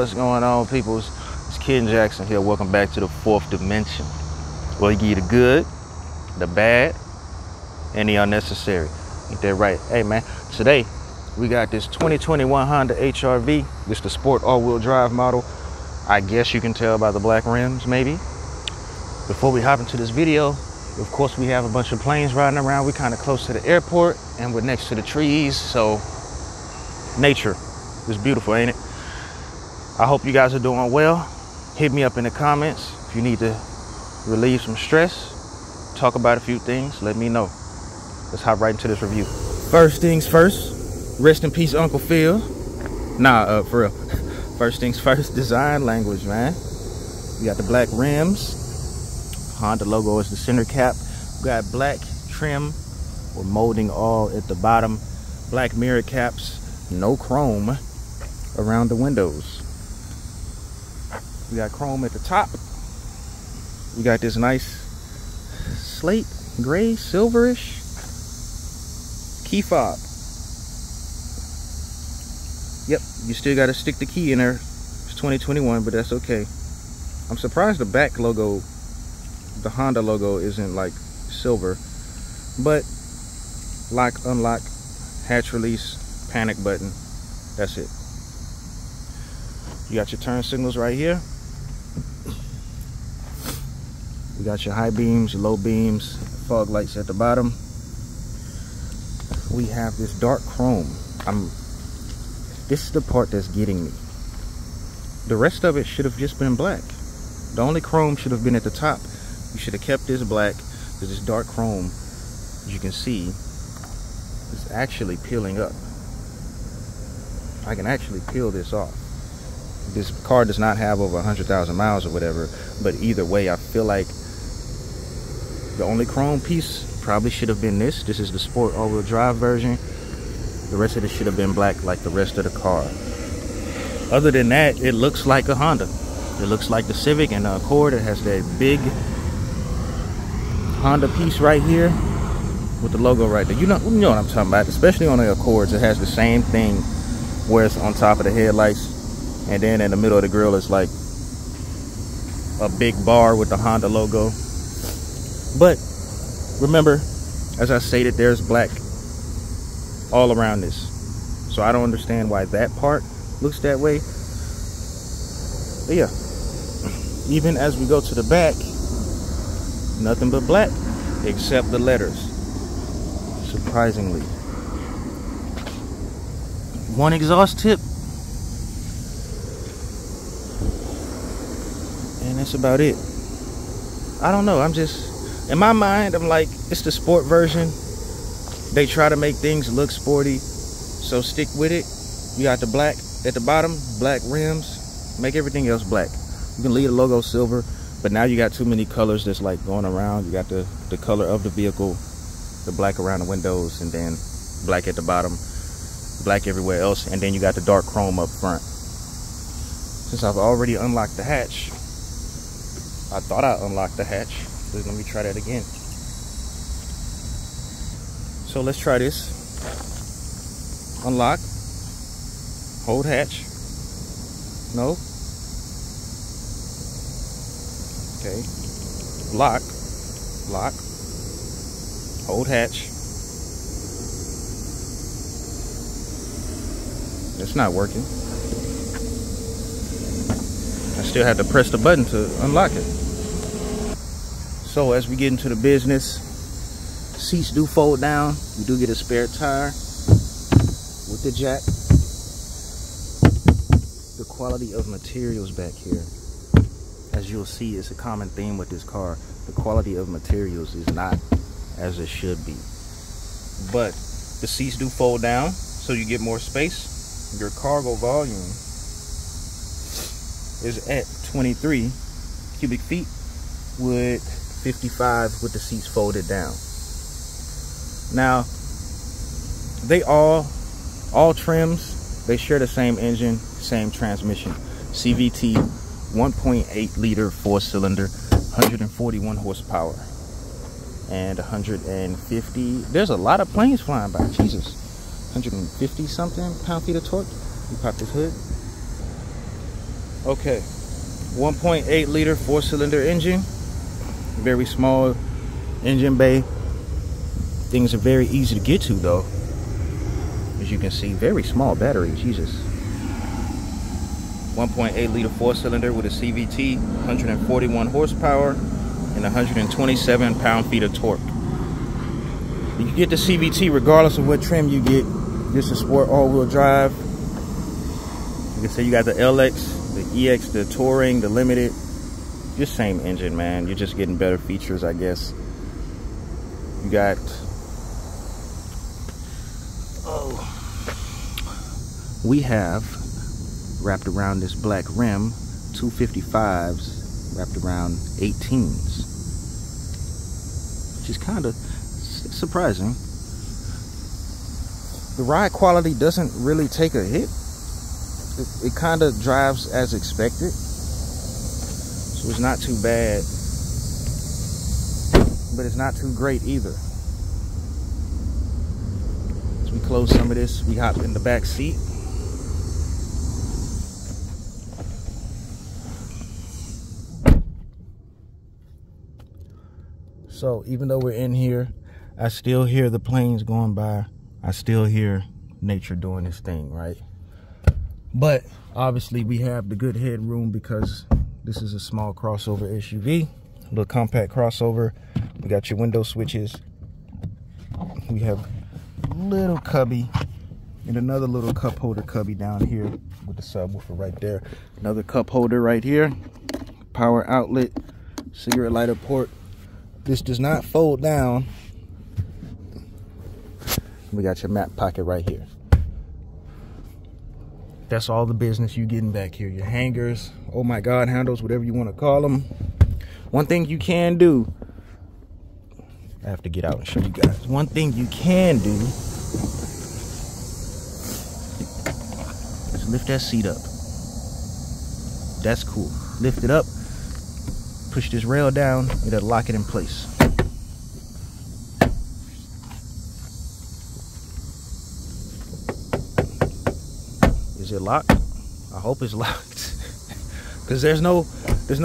What's going on, peoples? It's Ken Jackson here. Welcome back to the fourth dimension. Well, you give you the good, the bad, and the unnecessary. Ain't that right? Hey man, today we got this 2021 Honda HR-V. This the sport all-wheel drive model. I guess you can tell by the black rims, maybe. Before we hop into this video, of course we have a bunch of planes riding around. We're kind of close to the airport and we're next to the trees, so nature is beautiful, ain't it? I hope you guys are doing well. Hit me up in the comments if you need to relieve some stress, talk about a few things, let me know. Let's hop right into this review. First things first, rest in peace Uncle Phil. Nah, for real. First things first, design language, man. We got the black rims. Honda logo is the center cap. We got black trim or molding all at the bottom. Black mirror caps, no chrome around the windows. We got chrome at the top. We got this nice slate gray, silverish key fob. Yep, you still got to stick the key in there. It's 2021, but that's okay. I'm surprised the back logo, the Honda logo, isn't like silver. But lock, unlock, hatch release, panic button. That's it. You got your turn signals right here. You got your high beams, your low beams, fog lights at the bottom. We have this dark chrome. This is the part that's getting me. The rest of it should have just been black. The only chrome should have been at the top. You should have kept this black, because this dark chrome, as you can see, is actually peeling up. I can actually peel this off. This car does not have over 100,000 miles or whatever, but either way, I feel like the only chrome piece probably should have been this. This is the sport all-wheel drive version. The rest of it should have been black like the rest of the car. Other than that, it looks like a Honda. It looks like the Civic and the Accord. It has that big Honda piece right here with the logo right there. You know what I'm talking about. Especially on the Accords, it has the same thing where it's on top of the headlights, and then in the middle of the grill is like a big bar with the Honda logo. But remember, as I stated, there's black all around this, so I don't understand why that part looks that way. But yeah, even as we go to the back, nothing but black except the letters, surprisingly. One exhaust tip, and that's about it. I don't know, I'm just, in my mind, I'm like, it's the sport version. They try to make things look sporty, so stick with it. You got the black at the bottom, black rims, make everything else black. You can leave the logo silver, but now you got too many colors that's like going around. You got the color of the vehicle, the black around the windows, and then black at the bottom, black everywhere else, and then you got the dark chrome up front. Since I've already unlocked the hatch, I thought I unlocked the hatch. Let me try that again. So let's try this. Unlock. Hold hatch. No. Okay. Lock. Lock. Hold hatch. It's not working. I still have to press the button to unlock it. So as we get into the business, seats do fold down. You do get a spare tire with the jack. The quality of materials back here, as you'll see, is a common theme with this car. The quality of materials is not as it should be. But the seats do fold down, so you get more space. Your cargo volume is at 23 cubic feet with 55 with the seats folded down. Now, they all trims, they share the same engine, same transmission. CVT, 1.8 liter 4-cylinder, 141 horsepower, and 150. There's a lot of planes flying by. Jesus, 150 something pound-feet of torque. You pop this hood. Okay, 1.8 liter 4-cylinder engine, very small engine bay. Things are very easy to get to though. As you can see, very small battery, Jesus. 1.8 liter 4-cylinder with a CVT, 141 horsepower, and 127 pound-feet of torque. You can get the CVT regardless of what trim you get. This is sport all-wheel drive. You can say you got the LX, the EX, the Touring, the Limited. Just same engine, man. You're just getting better features, I guess. You got... we have wrapped around this black rim 255s wrapped around 18s, which is kind of surprising. The ride quality doesn't really take a hit. It kind of drives as expected, so it's not too bad, but it's not too great either. As we close some of this, we hop in the back seat. So even though we're in here, I still hear the planes going by. I still hear nature doing its thing, right? But obviously we have the good headroom because this is a small crossover SUV, a little compact crossover. We got your window switches. We have a little cubby and another little cup holder cubby down here with the subwoofer right there. Another cup holder right here. Power outlet, cigarette lighter port. This does not fold down. We got your map pocket right here. That's all the business you getting back here. Your hangers, oh my God, handles, whatever you want to call them. One thing you can do, I have to get out and show you guys. One thing you can do is lift that seat up. That's cool. Lift it up. Push this rail down, it'll lock it in place. Is it locked? I hope it's locked. Because there's no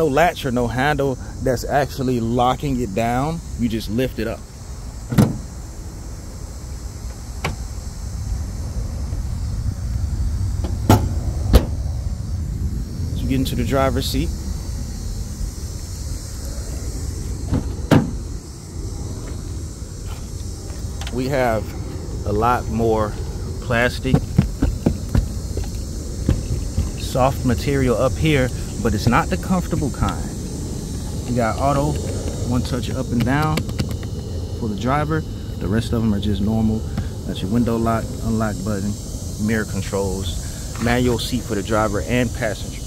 latch or no handle that's actually locking it down. You just lift it up. So you get into the driver's seat. We have a lot more plastic, soft material up here, but it's not the comfortable kind. You got auto, one touch up and down for the driver. The rest of them are just normal. That's your window lock, unlock button, mirror controls, manual seat for the driver and passenger.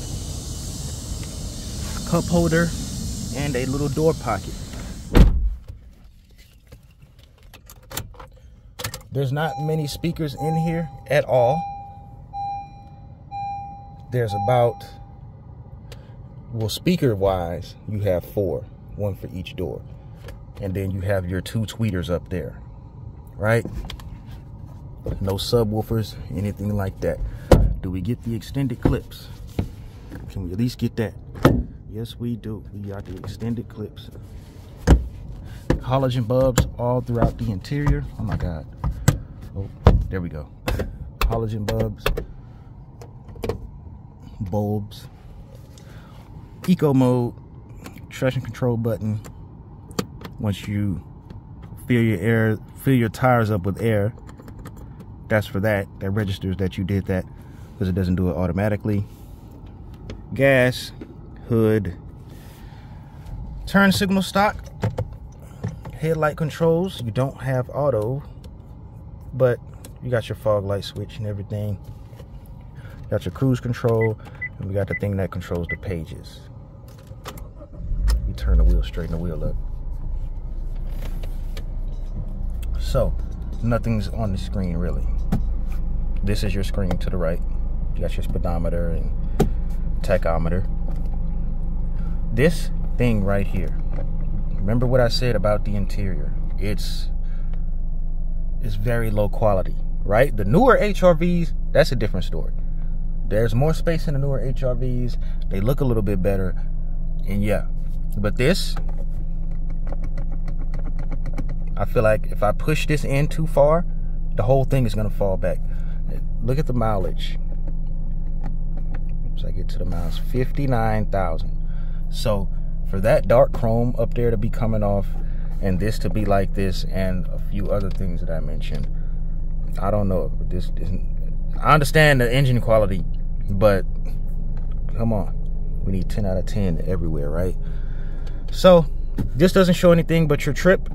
Cup holder and a little door pocket. There's not many speakers in here at all. There's about, well, speaker wise, you have 4, one for each door. And then you have your 2 tweeters up there, right? No subwoofers, anything like that. Do we get the extended clips? Can we at least get that? Yes, we do. We got the extended clips. Halogen bulbs all throughout the interior. Oh my God. Oh, there we go. Halogen bulbs, eco mode, traction control button. Once you fill your tires up with air, that's for that. That registers that you did that because it doesn't do it automatically. Gas, hood, turn signal stock, headlight controls. You don't have auto, but you got your fog light switch and everything. Got your cruise control, and we got the thing that controls the pages. You turn the wheel, straighten the wheel up. So, nothing's on the screen really. This is your screen to the right. You got your speedometer and tachometer. This thing right here, remember what I said about the interior? It's very low quality, right? The newer HRVs, that's a different story. There's more space in the newer HRVs. They look a little bit better. And yeah, but this, I feel like if I push this in too far, the whole thing is gonna fall back. Look at the mileage. So I get to the miles, 59,000. So for that dark chrome up there to be coming off, and this to be like this, and a few other things that I mentioned, I don't know. This isn't, I understand the engine quality, but come on, we need 10 out of 10 everywhere, right? So this doesn't show anything but your trip,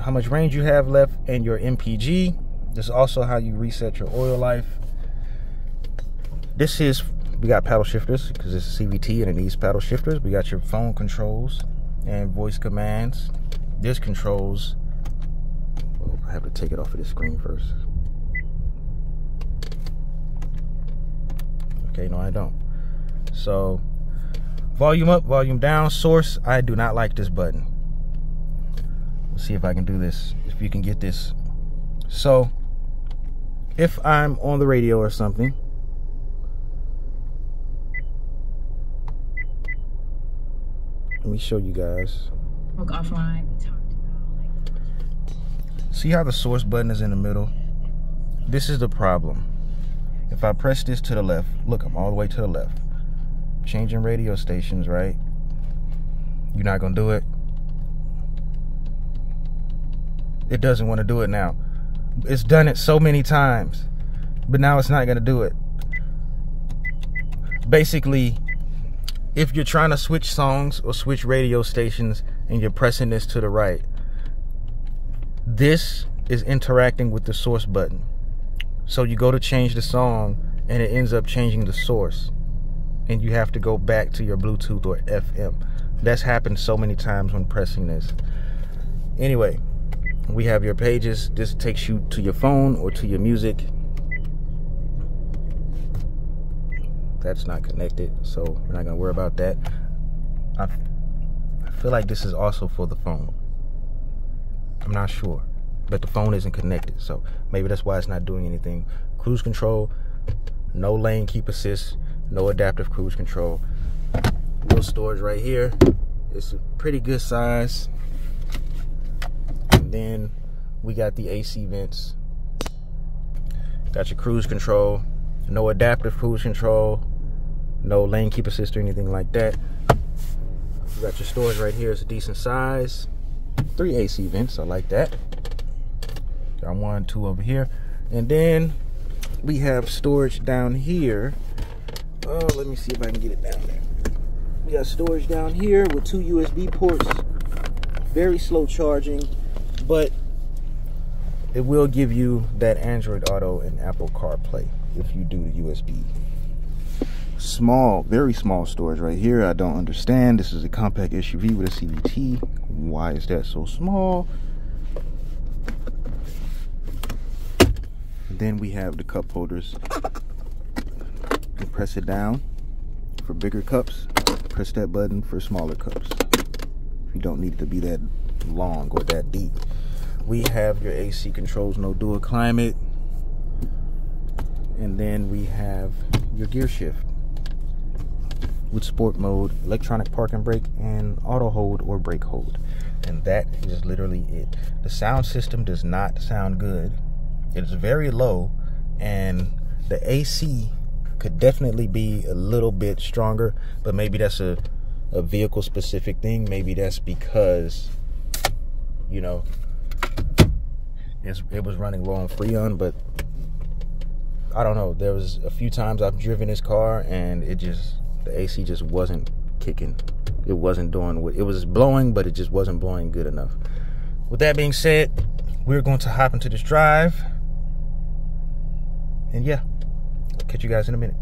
how much range you have left, and your MPG. This is also how you reset your oil life. This is, we got paddle shifters because it's a CVT and it needs paddle shifters. We got your phone controls and voice commands. This controls, oh, I have to take it off of this screen first. Okay, no I don't. So volume up, volume down, source. I do not like this button. Let's see if I can do this, if you can get this. So if I'm on the radio or something, let me show you guys. Look offline. See how the source button is in the middle? This is the problem. If I press this to the left, look, I'm all the way to the left. Changing radio stations, right? You're not gonna do it. It doesn't want to do it now. It's done it so many times, but now it's not gonna do it. Basically, if you're trying to switch songs or switch radio stations and you're pressing this to the right, this is interacting with the source button. So you go to change the song and it ends up changing the source, and you have to go back to your Bluetooth or FM. That's happened so many times when pressing this. Anyway, we have your pages. This takes you to your phone or to your music. That's not connected, so we're not gonna worry about that. I feel like this is also for the phone. I'm not sure, but the phone isn't connected, so maybe that's why it's not doing anything. Cruise control, no lane keep assist, no adaptive cruise control. Little storage right here. It's a pretty good size. And then we got the AC vents. Got your cruise control, no adaptive cruise control, no lane keep assist or anything like that. You got your storage right here. It's a decent size. 3 AC vents, I like that. Got 1, 2 over here. And then we have storage down here. Oh, let me see if I can get it down there. We got storage down here with 2 USB ports. Very slow charging, but it will give you that Android Auto and Apple CarPlay if you do the USB. Small, very small storage right here. I don't understand. This is a compact SUV with a CVT. Why is that so small? And then we have the cup holders. You press it down for bigger cups. Press that button for smaller cups. You don't need it to be that long or that deep. We have your AC controls, no dual climate. And then we have your gear shift with sport mode, electronic park and brake, and auto hold or brake hold. And that is literally it. The sound system does not sound good. It is very low, and the AC could definitely be a little bit stronger, but maybe that's a vehicle specific thing. Maybe that's because, you know, it was running low on Freon, but I don't know. There was a few times I've driven this car and the AC just wasn't kicking. It wasn't doing what it was blowing, but it just wasn't blowing good enough. With that being said, we're going to hop into this drive. And yeah, I'll catch you guys in a minute.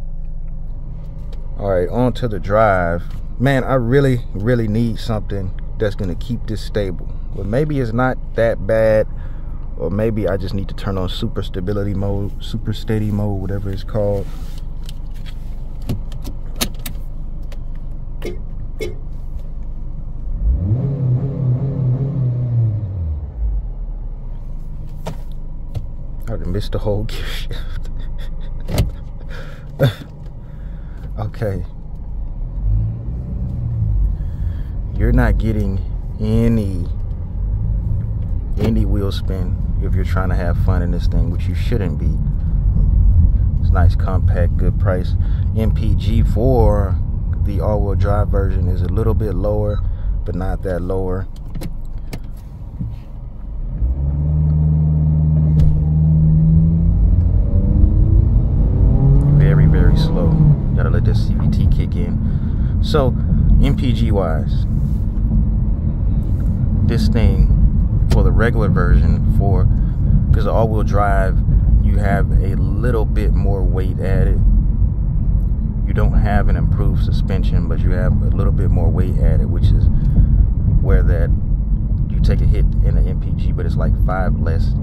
All right, on to the drive. Man, I really, really need something that's gonna keep this stable. But maybe it's not that bad, or maybe I just need to turn on super stability mode, super steady mode, whatever it's called. I missed the whole gear shift. Okay. You're not getting any wheel spin if you're trying to have fun in this thing, which you shouldn't be. It's nice, compact, good price. MPG for the all-wheel drive version is a little bit lower, but not that lower. Very, very slow. Gotta let this CVT kick in. So, MPG wise, this thing for the regular version, because the all-wheel drive, you have a little bit more weight added. You don't have an improved suspension, but you have a little bit more weight added, which is where that you take a hit in the MPG, but it's like 5 less.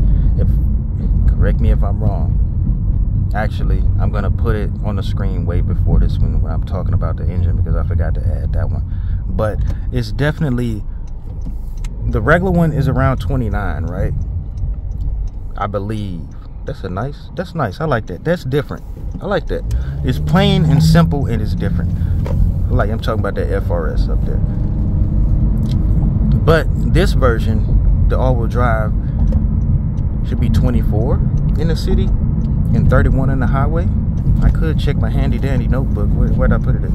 Correct me if I'm wrong. Actually, I'm gonna put it on the screen way before this one when I'm talking about the engine, because I forgot to add that one. But it's definitely, the regular one is around 29, right? I believe. That's nice. I like that. That's different. I like that. It's plain and simple, and it's different. Like, I'm talking about that FRS up there. But this version, the all-wheel drive, should be 24 in the city and 31 in the highway. I could check my handy dandy notebook. Where'd I put it at?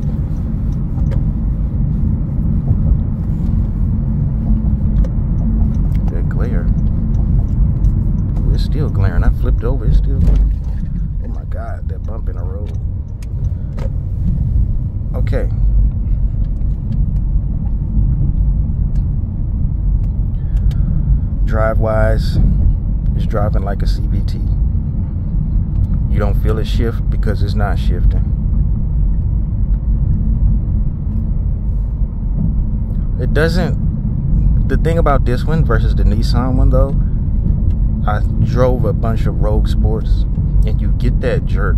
That glare. Ooh, it's still glaring. I flipped over. It's still glaring. Oh my God, that bump in the road. Okay. Drive-wise, it's driving like a CVT. You don't feel it shift because it's not shifting. It doesn't. The thing about this one versus the Nissan one, though, I drove a bunch of Rogue Sports, and you get that jerk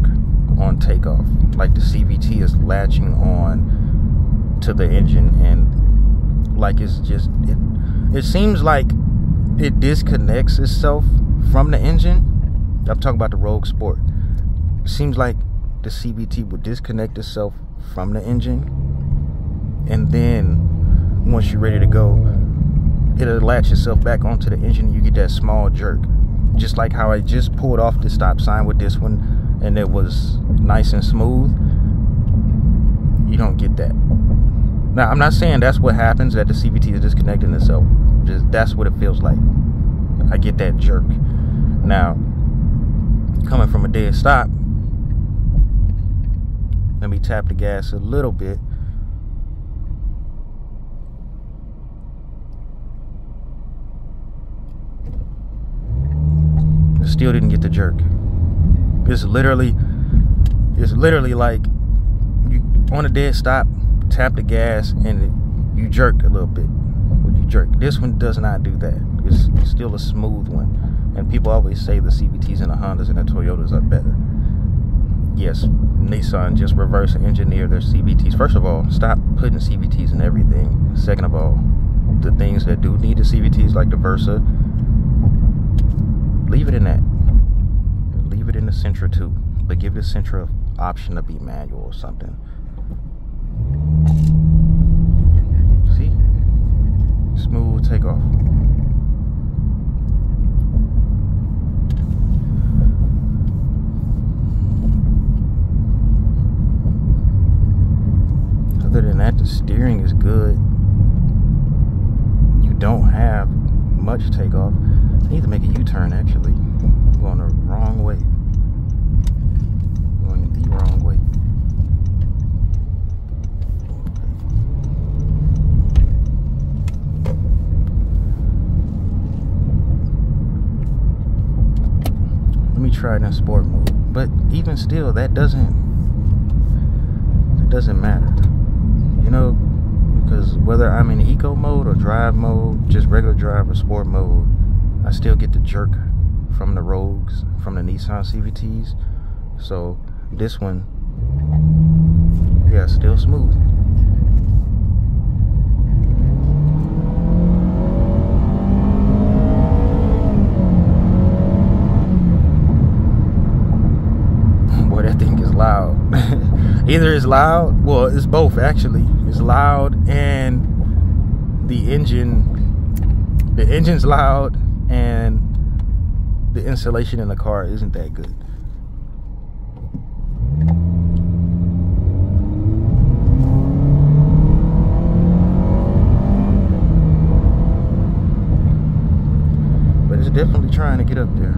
on takeoff. Like the CVT is latching on to the engine, and like it's just, it seems like it disconnects itself from the engine. I'm talking about the Rogue Sport. It seems like the CVT would disconnect itself from the engine, and then once you're ready to go, it'll latch itself back onto the engine, and you get that small jerk. Just like how I just pulled off the stop sign with this one, and it was nice and smooth. You don't get that. Now, I'm not saying that's what happens, that the CVT is disconnecting itself. Just that's what it feels like. I get that jerk. Now, coming from a dead stop, let me tap the gas a little bit. Still didn't get the jerk. It's literally like you on a dead stop, tap the gas, and you jerk a little bit. When you jerk, this one does not do that. It's still a smooth one. And people always say the CVTs and the Hondas and the Toyotas are better. Yes, Nissan just reverse engineer their CVTs. First of all, stop putting CVTs in everything. Second of all, the things that do need the CVTs, like the Versa, leave it in that. Leave it in the Sentra too. But give the Sentra option to be manual or something. See? Smooth takeoff. Other than that, the steering is good. You don't have much takeoff. I need to make a U-turn, actually. I'm going the wrong way. Going the wrong way. Let me try it in sport mode. But even still, that doesn't matter. You know, because whether I'm in eco mode or drive mode, just regular drive or sport mode, I still get the jerk from the Rogues, from the Nissan CVTs. So this one, yeah, still smooth. Boy, that thing is loud. Either it's loud, well, it's both actually. It's loud and the engine's loud, and the insulation in the car isn't that good. But it's definitely trying to get up there.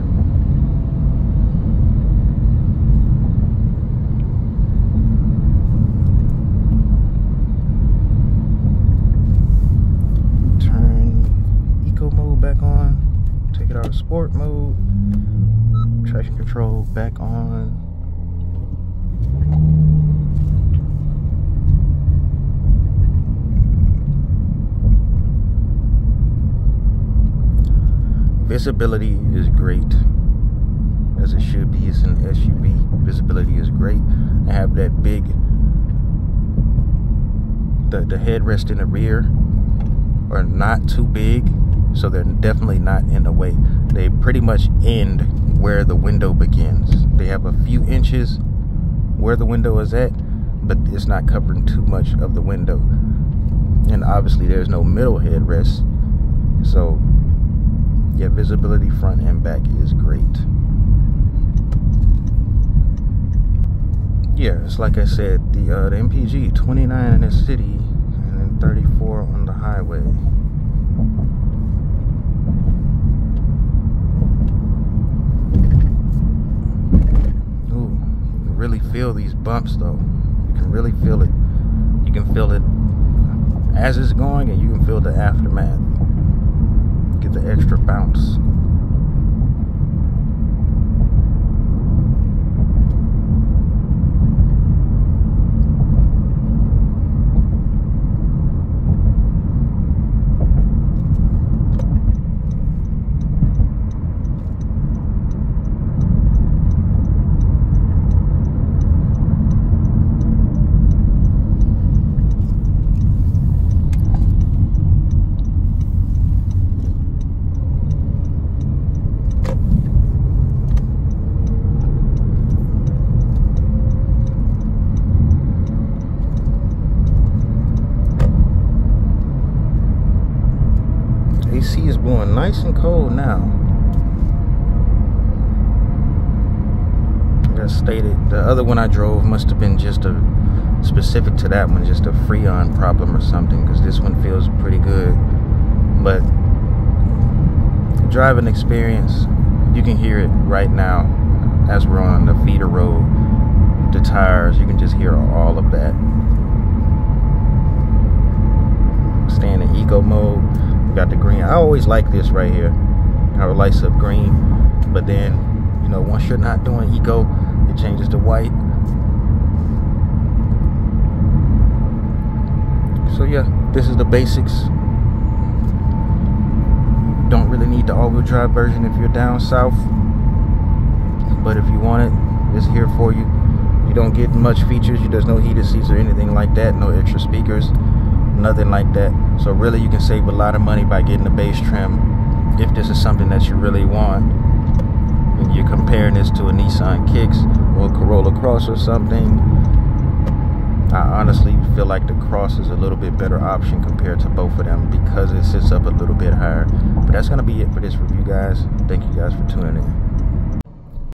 Back on, take it out of sport mode, traction control back on. Visibility is great, as it should be. It's an SUV. Visibility is great. I have that big, the headrest in the rear are not too big, so they're definitely not in the way. They pretty much end where the window begins. They have a few inches where the window is at, but it's not covering too much of the window. And obviously there's no middle headrest. So yeah, visibility front and back is great. Yeah, it's like I said, the MPG, 29 in the city and then 34 on the highway. Really feel these bumps though. You can really feel it. You can feel it as it's going, and you can feel the aftermath. Get the extra bounce. AC is blowing nice and cold now. As stated, the other one I drove must have been just a specific to that one, just a Freon problem or something, because this one feels pretty good. But driving experience, you can hear it right now as we're on the feeder road. The tires, you can just hear all of that. Staying in eco mode. Got the green. I always like this right here, how it lights up green, but then, you know, once you're not doing eco, it changes to white. So yeah, this is the basics. Don't really need the all-wheel drive version if you're down south, but if you want it, it's here for you. You don't get much features. There's no heated seats or anything like that, no extra speakers, nothing like that. So really you can save a lot of money by getting the base trim if this is something that you really want. And you're comparing this to a Nissan Kicks or a Corolla Cross or something, I honestly feel like the Cross is a little bit better option compared to both of them because it sits up a little bit higher. But that's going to be it for this review, guys. Thank you guys for tuning in.